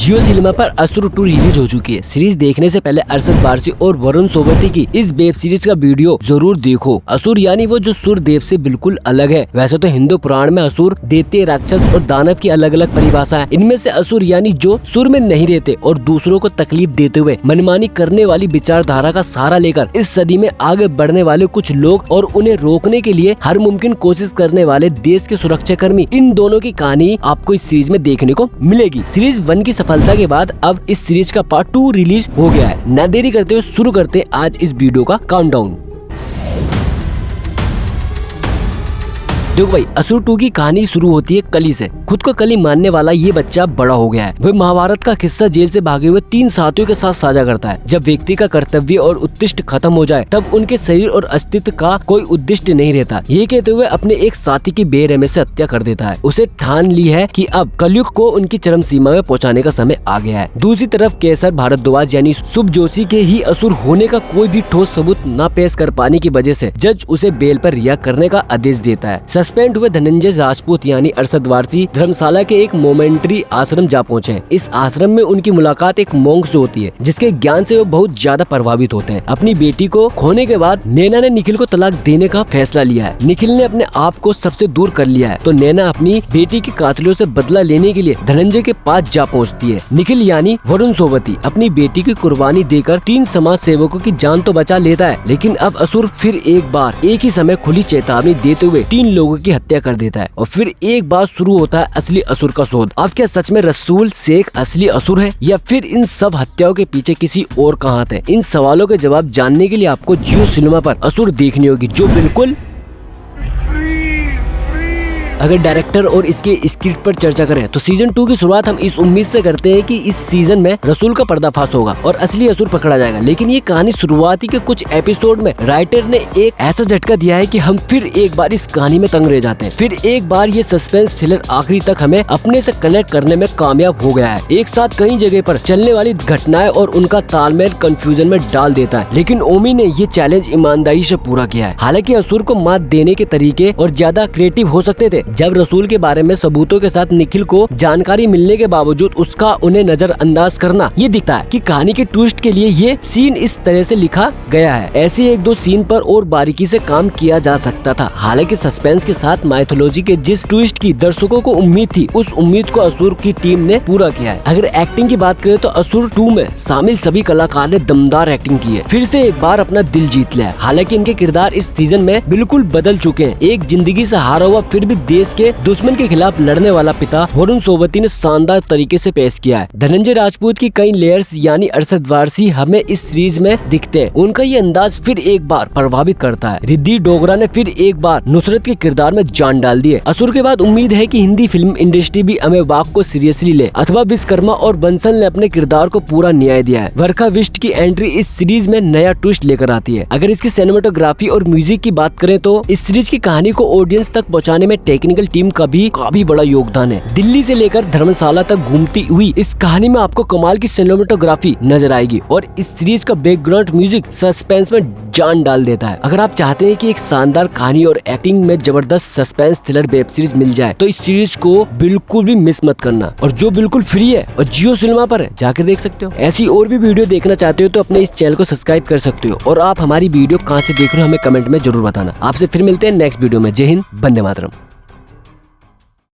जियो cinema पर असुर 2 release हो चुकी है। सीरीज देखने से पहले अरशद वारसी और वरुण सोबती की इस वेब सीरीज का वीडियो जरूर देखो। असुर यानी वो जो सुर देव से बिल्कुल अलग है। वैसे तो हिंदू पुराण में असुर, दैत्य, राक्षस और दानव की अलग अलग परिभाषा है। इनमें से असुर यानी जो सुर में नहीं रहते और दूसरों को तकलीफ देते हुए मनमानी करने वाली विचारधारा का सहारा लेकर इस सदी में आगे बढ़ने वाले कुछ लोग और उन्हें रोकने के लिए हर मुमकिन कोशिश करने वाले देश के सुरक्षा कर्मी, इन दोनों की कहानी आपको इस सीरीज में देखने को मिलेगी। सीरीज 1 की सफलता के बाद अब इस सीरीज का पार्ट 2 रिलीज हो गया है। न देरी करते हुए शुरू करते हैं आज इस वीडियो का काउंटडाउन। देखो भाई, असुर 2 की कहानी शुरू होती है कली से। खुद को कली मानने वाला ये बच्चा बड़ा हो गया है। वह महाभारत का किस्सा जेल से भागे हुए 3 साथियों के साथ साझा करता है। जब व्यक्ति का कर्तव्य और उद्दिष्ट खत्म हो जाए तब उनके शरीर और अस्तित्व का कोई उद्दिष्ट नहीं रहता। ये कहते हुए अपने एक साथी की बेरहमी से हत्या कर देता है। उसे ठान ली है कि अब कलयुग को उनकी चरम सीमा में पहुंचाने का समय आ गया है। दूसरी तरफ केसर भारद्वाज यानी शुभ जोशी के ही असुर होने का कोई भी ठोस सबूत न पेश कर पाने की वजह से जज उसे बेल पर रिहा करने का आदेश देता है। सस्पेंड हुए धनंजय राजपूत यानी अरशद वारसी धर्मशाला के एक मोमेंट्री आश्रम जा पहुंचे। इस आश्रम में उनकी मुलाकात एक मोंक से होती है जिसके ज्ञान से वो बहुत ज्यादा प्रभावित होते हैं। अपनी बेटी को खोने के बाद नैना ने निखिल को तलाक देने का फैसला लिया है। निखिल ने अपने आप को सबसे दूर कर लिया है तो नैना अपनी बेटी के कातिलों से बदला लेने के लिए धनंजय के पास जा पहुँचती है। निखिल यानी वरुण सोबती अपनी बेटी की कुर्बानी देकर 3 समाज सेवकों की जान तो बचा लेता है, लेकिन अब असुर फिर एक बार एक ही समय खुली चेतावनी देते हुए 3 लोगों की हत्या कर देता है और फिर एक बार शुरू होता है असली असुर का शोध। अब क्या सच में रसूल शेख असली असुर है या फिर इन सब हत्याओं के पीछे किसी और का हाथ है? इन सवालों के जवाब जानने के लिए आपको जियो सिनेमा पर असुर देखनी होगी, जो बिल्कुल। अगर डायरेक्टर और इसके स्क्रिप्ट पर चर्चा करें तो सीजन 2 की शुरुआत हम इस उम्मीद से करते हैं कि इस सीजन में रसूल का पर्दाफाश होगा और असली असुर पकड़ा जाएगा। लेकिन ये कहानी शुरुआती के कुछ एपिसोड में राइटर ने एक ऐसा झटका दिया है कि हम फिर एक बार इस कहानी में तंग रह जाते हैं। फिर एक बार ये सस्पेंस थ्रिलर आखिरी तक हमें अपने से कनेक्ट करने में कामयाब हो गया है। एक साथ कई जगह पर चलने वाली घटनाएं और उनका तालमेल कंफ्यूजन में डाल देता है, लेकिन ओमी ने ये चैलेंज ईमानदारी से पूरा किया है। हालांकि असुर को मात देने के तरीके और ज्यादा क्रिएटिव हो सकते थे। जब रसूल के बारे में सबूतों के साथ निखिल को जानकारी मिलने के बावजूद उसका उन्हें नजरअंदाज करना, ये दिखता है कि कहानी के ट्विस्ट के लिए ये सीन इस तरह से लिखा गया है। ऐसे 1-2 सीन पर और बारीकी से काम किया जा सकता था। हालांकि सस्पेंस के साथ माइथोलॉजी के जिस ट्विस्ट की दर्शकों को उम्मीद थी, उस उम्मीद को असुर की टीम ने पूरा किया है। अगर एक्टिंग की बात करें तो असुर 2 में शामिल सभी कलाकार ने दमदार एक्टिंग की है। फिर से एक बार अपना दिल जीत लिया है। हालांकि इनके किरदार इस सीजन में बिल्कुल बदल चुके हैं। एक जिंदगी से हारा हुआ फिर भी देश के दुश्मन के खिलाफ लड़ने वाला पिता वरुण सोबती ने शानदार तरीके से पेश किया है। धनंजय राजपूत की कई लेयर्स यानी अरशद वारसी हमें इस सीरीज में दिखते हैं। उनका ये अंदाज फिर एक बार प्रभावित करता है। रिद्धि डोगरा ने फिर एक बार नुसरत के किरदार में जान डाल दी है। असुर के बाद उम्मीद है कि हिंदी फिल्म इंडस्ट्री भी अमे वाक को सीरियसली ले अथवा विश्वकर्मा और बंसल ने अपने किरदार को पूरा न्याय दिया है। वर्खा विष्ट की एंट्री इस सीरीज में नया ट्विस्ट लेकर आती है। अगर इसकी सिनेमेटोग्राफी और म्यूजिक की बात करें तो इस सीरीज की कहानी को ऑडियंस तक पहुँचाने में टेक्निकल टीम का भी काफी बड़ा योगदान है। दिल्ली से लेकर धर्मशाला तक घूमती हुई इस कहानी में आपको कमाल की सिनेमेटोग्राफी नजर आएगी और इस सीरीज का बैकग्राउंड म्यूजिक सस्पेंस में जान डाल देता है। अगर आप चाहते हैं कि एक शानदार कहानी और एक्टिंग में जबरदस्त सस्पेंस थ्रिलर वेब सीरीज मिल जाए तो इस सीरीज को बिल्कुल भी मिस मत करना, और जो बिल्कुल फ्री है और जियो सिनेमा पर है, जाकर देख सकते हो। ऐसी और भी वीडियो देखना चाहते हो तो अपने इस चैनल को सब्सक्राइब कर सकते हो और आप हमारी वीडियो कहाँ से देख रहे हो हमें कमेंट में जरूर बताना। आपसे फिर मिलते हैं नेक्स्ट वीडियो में। जय हिंद, वंदे मातरम।